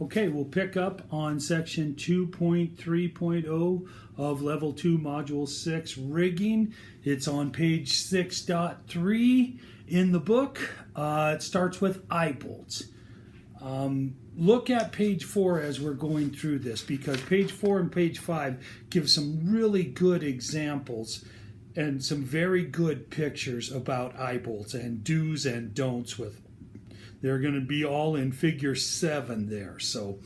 Okay, we'll pick up on section 2.3.0 of level 2 module 6 rigging. It's on page 6.3 in the book. It starts with eye bolts. Look at page 4 as we're going through this, because page 4 and page 5 give some really good examples and some very good pictures about eye bolts and do's and don'ts with them. They're going to be all in figure 7 there. So,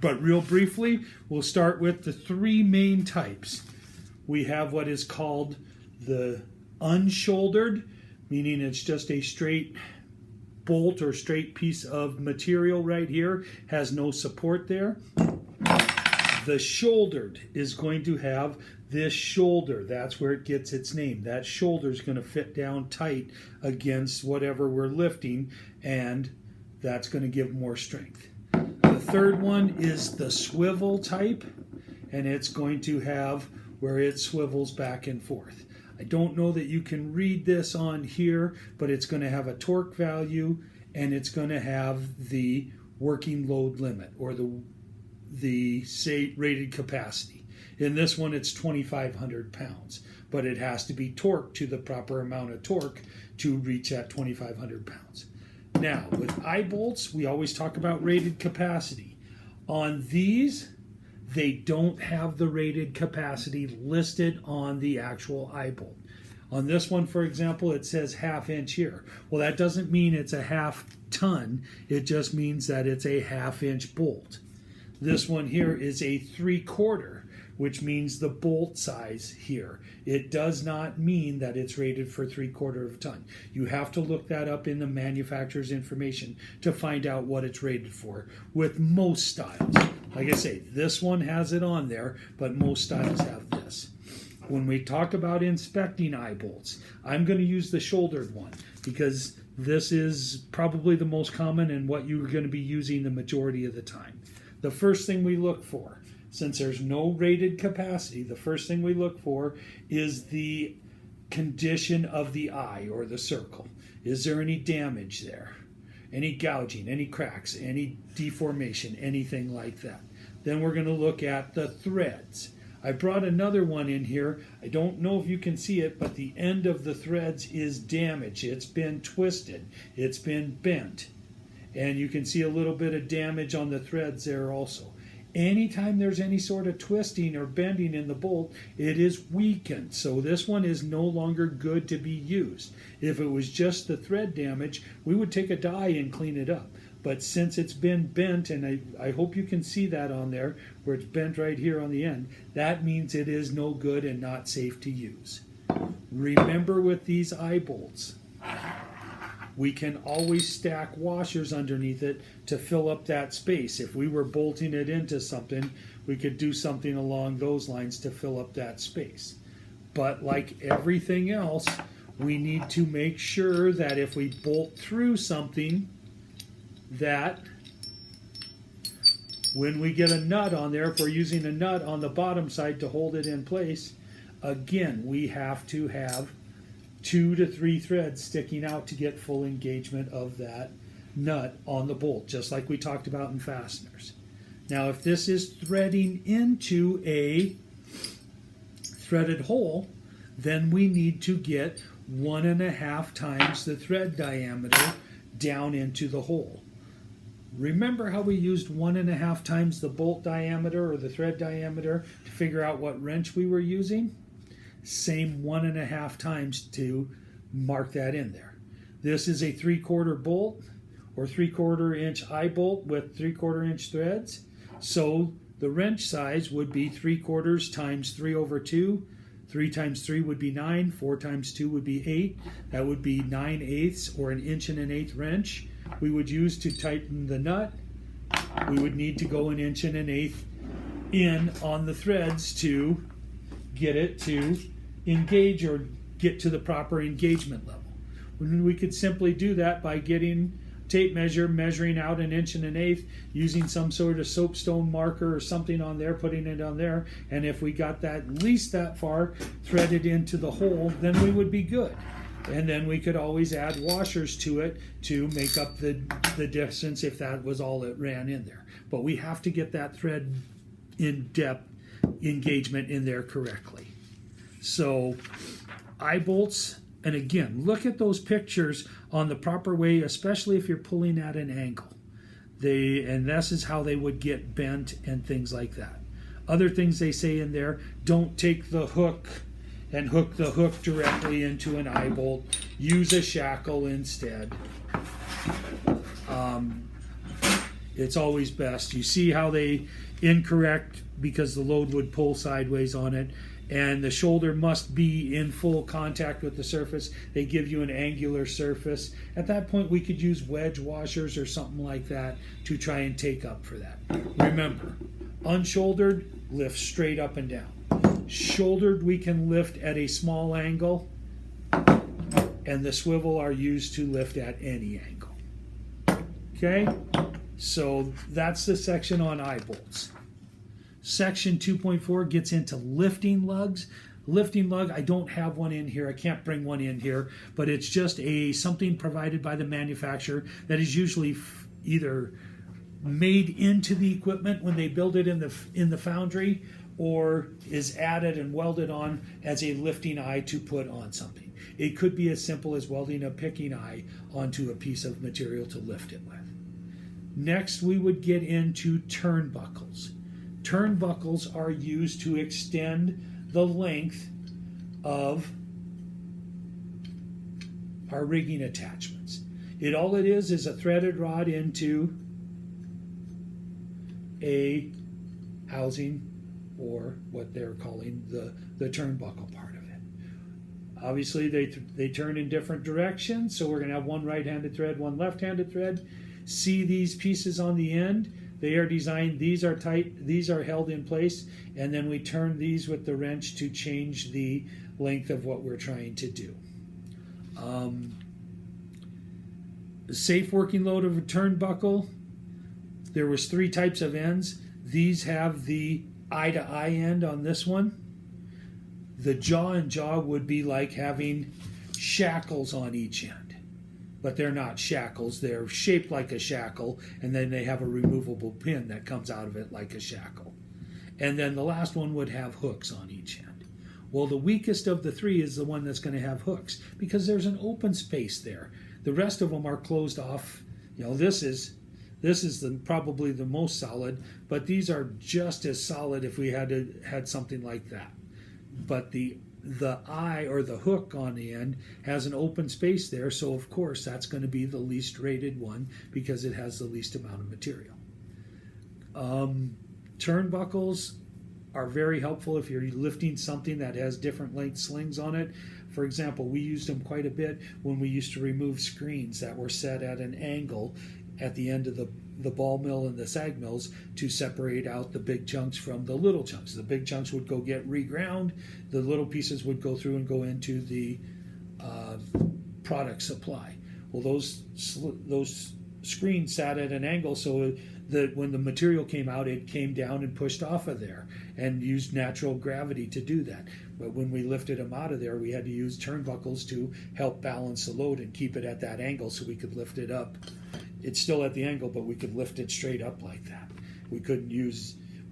but real briefly, we'll start with the 3 main types. We have what is called the unshouldered, meaning it's just a straight bolt or straight piece of material right here, has no support there. The shouldered is going to have this shoulder. That's where it gets its name. That shoulder is going to fit down tight against whatever we're lifting, and that's going to give more strength. The third one is the swivel type, and it's going to have where it swivels back and forth. I don't know that you can read this on here, but it's going to have a torque value, and it's going to have the working load limit, or the say rated capacity. In this one, it's 2,500 pounds, but it has to be torqued to the proper amount of torque to reach that 2,500 pounds. Now, with eye bolts, we always talk about rated capacity. On these, they don't have the rated capacity listed on the actual eye bolt. On this one, for example, it says 1/2 inch here. Well, that doesn't mean it's a 1/2 ton. It just means that it's a 1/2 inch bolt. This one here is a 3/4, which means the bolt size here. It does not mean that it's rated for 3/4 of a ton. You have to look that up in the manufacturer's information to find out what it's rated for with most styles. Like I say, this one has it on there, but most styles have this. When we talk about inspecting eye bolts, I'm going to use the shouldered one because this is probably the most common and what you're going to be using the majority of the time. The first thing we look for, since there's no rated capacity, the first thing we look for is the condition of the eye or the circle. Is there any damage there? Any gouging, any cracks, any deformation, anything like that? Then we're going to look at the threads. I brought another one in here. I don't know if you can see it, but the end of the threads is damaged. It's been twisted. It's been bent. And you can see a little bit of damage on the threads there also. Anytime there's any sort of twisting or bending in the bolt, it is weakened. So this one is no longer good to be used. If it was just the thread damage, we would take a die and clean it up. But since it's been bent, and I hope you can see that on there, where it's bent right here on the end, that means it is no good and not safe to use. Remember with these eye bolts, we can always stack washers underneath it to fill up that space. If we were bolting it into something, we could do something along those lines to fill up that space. But like everything else, we need to make sure that if we bolt through something, that when we get a nut on there, if we're using a nut on the bottom side to hold it in place, again, we have to have 2 to 3 threads sticking out to get full engagement of that nut on the bolt, just like we talked about in fasteners. Now, if this is threading into a threaded hole, then we need to get 1.5 times the thread diameter down into the hole. Remember how we used 1.5 times the bolt diameter or the thread diameter to figure out what wrench we were using? Same 1.5 times to mark that in there. This is a 3/4 bolt or 3/4 inch eye bolt with 3/4 inch threads. So the wrench size would be 3/4 times 3/2. 3 times 3 would be 9. 4 times 2 would be 8. That would be 9/8 or 1.125" wrench we would use to tighten the nut. We would need to go 1.125" in on the threads to get it to engage or get to the proper engagement level. We could simply do that by getting tape measure, measuring out 1.125", using some sort of soapstone marker or something on there, putting it on there, and if we got that at least that far threaded into the hole, then we would be good. And then we could always add washers to it to make up the distance if that was all it ran in there. But we have to get that thread in depth engagement in there correctly. So eye bolts, and again, look at those pictures on the proper way, especially if you're pulling at an angle. And this is how they would get bent and things like that. Other things they say in there, don't take the hook and hook the hook directly into an eye bolt. Use a shackle instead. It's always best. You see how they incorrect because the load would pull sideways on it, and the shoulder must be in full contact with the surface. They give you an angular surface. At that point, we could use wedge washers or something like that to try and take up for that. Remember, unshouldered, lift straight up and down. Shouldered, we can lift at a small angle, and the swivel are used to lift at any angle. Okay, so that's the section on eye bolts. Section 2.4 gets into lifting lugs. Lifting lug, I don't have one in here. I can't bring one in here, but it's just something provided by the manufacturer that is usually either made into the equipment when they build it in the foundry, or is added and welded on as a lifting eye to put on something. It could be as simple as welding a picking eye onto a piece of material to lift it with. Next, we would get into turnbuckles. Turnbuckles are used to extend the length of our rigging attachments. All it is a threaded rod into a housing, or what they're calling the turnbuckle part of it. Obviously, they turn in different directions, so we're going to have one right-handed thread, one left-handed thread. See these pieces on the end? They are designed, these are tight, these are held in place, and then we turn these with the wrench to change the length of what we're trying to do. The safe working load of a turnbuckle, there was 3 types of ends. These have the eye-to-eye end on this one. The jaw and jaw would be like having shackles on each end. But they're not shackles. They're shaped like a shackle, and then they have a removable pin that comes out of it like a shackle. And then the last one would have hooks on each end. Well, the weakest of the 3 is the one that's going to have hooks, because there's an open space there. The rest of them are closed off. You know, this is probably the most solid, but these are just as solid if we had something like that. But the eye or the hook on the end has an open space there, so of course that's going to be the least rated one because it has the least amount of material. Turnbuckles are very helpful if you're lifting something that has different length slings on it. For example, we used them quite a bit when we used to remove screens that were set at an angle at the end of the ball mill and the sag mills to separate out the big chunks from the little chunks. The big chunks would go get reground. The little pieces would go through and go into the product supply. Well, those screens sat at an angle so that when the material came out, it came down and pushed off of there and used natural gravity to do that. But when we lifted them out of there, we had to use turnbuckles to help balance the load and keep it at that angle so we could lift it up. It's still at the angle, but we could lift it straight up like that. We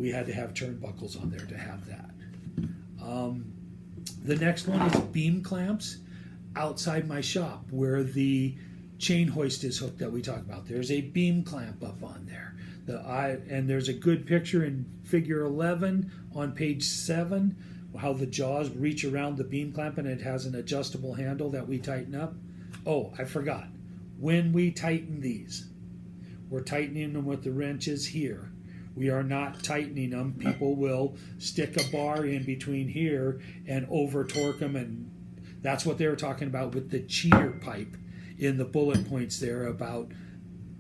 had to have turnbuckles on there to have that. The next one is beam clamps outside my shop where the chain hoist is hooked that we talked about. There's a beam clamp up on there. And there's a good picture in figure 11 on page 7, how the jaws reach around the beam clamp and it has an adjustable handle that we tighten up. Oh, I forgot. When we tighten these, we're tightening them with the wrenches here. We are not tightening them. People will stick a bar in between here and over torque them, and that's what they were talking about with the cheater pipe in the bullet points there about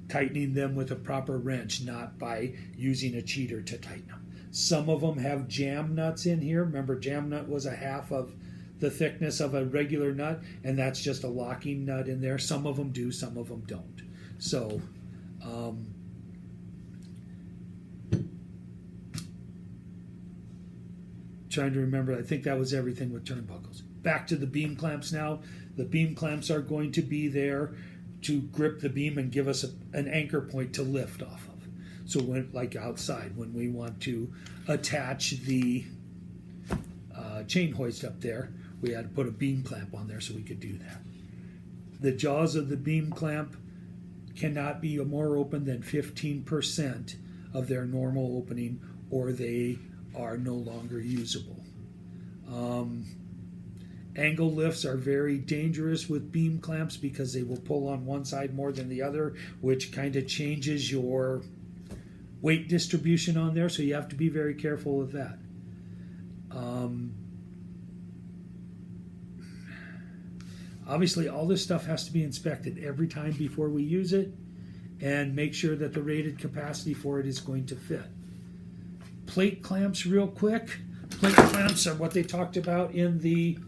tightening them with a proper wrench, not by using a cheater to tighten them. Some of them have jam nuts in here. Remember, jam nut was a half of the thickness of a regular nut, and that's just a locking nut in there. Some of them do, some of them don't. So trying to remember, I think that was everything with turnbuckles. Back to the beam clamps now. The beam clamps are going to be there to grip the beam and give us an anchor point to lift off of. So when, like outside, when we want to attach the chain hoist up there, we had to put a beam clamp on there so we could do that. The jaws of the beam clamp cannot be more open than 15% of their normal opening, or they are no longer usable. Angle lifts are very dangerous with beam clamps because they will pull on one side more than the other, which kind of changes your weight distribution on there, so you have to be very careful with that. Obviously, all this stuff has to be inspected every time before we use it and make sure that the rated capacity for it is going to fit. Plate clamps, real quick. Plate clamps are what they talked about in the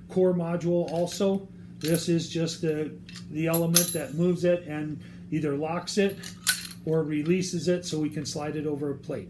core module also. This is just the element that moves it and either locks it or releases it so we can slide it over a plate.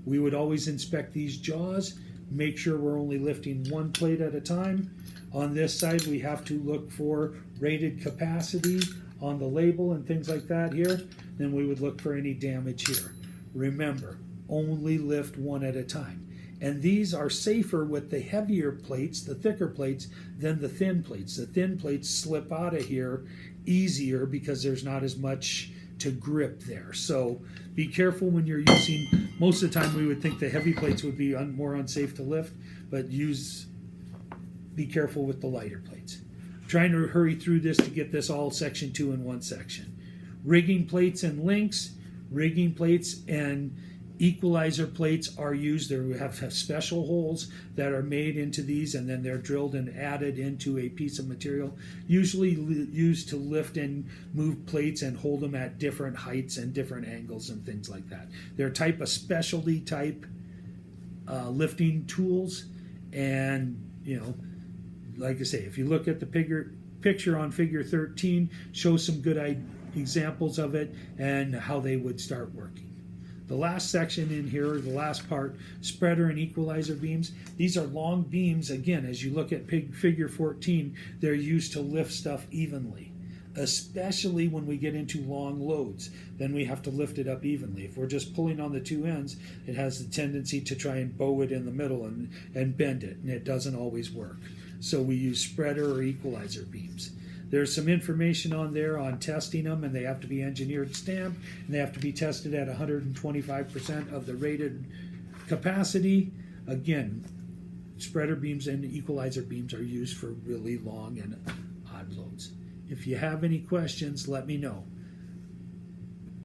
We would always inspect these jaws, make sure we're only lifting one plate at a time. On this side, we have to look for rated capacity on the label and things like that here. Then we would look for any damage here. Remember, only lift one at a time. And these are safer with the heavier plates, the thicker plates, than the thin plates. The thin plates slip out of here easier because there's not as much to grip there. So be careful when you're using, most of the time we would think the heavy plates would be more unsafe to lift, but be careful with the lighter plates. I'm trying to hurry through this to get this all section 2 in one section. Rigging plates and links. Rigging plates and equalizer plates are used. They have special holes that are made into these, and then they're drilled and added into a piece of material, usually used to lift and move plates and hold them at different heights and different angles and things like that. They're a type of specialty type lifting tools, and like I say, if you look at the picture on figure 13, shows some good examples of it and how they would start working. The last section in here, the last part, spreader and equalizer beams. These are long beams. Again, as you look at figure 14, they're used to lift stuff evenly, especially when we get into long loads. Then we have to lift it up evenly. If we're just pulling on the two ends, it has the tendency to try and bow it in the middle and bend it, and it doesn't always work. So we use spreader or equalizer beams. There's some information on there on testing them, and they have to be engineered stamped, and they have to be tested at 125% of the rated capacity. Again, spreader beams and equalizer beams are used for really long and odd loads. If you have any questions, let me know.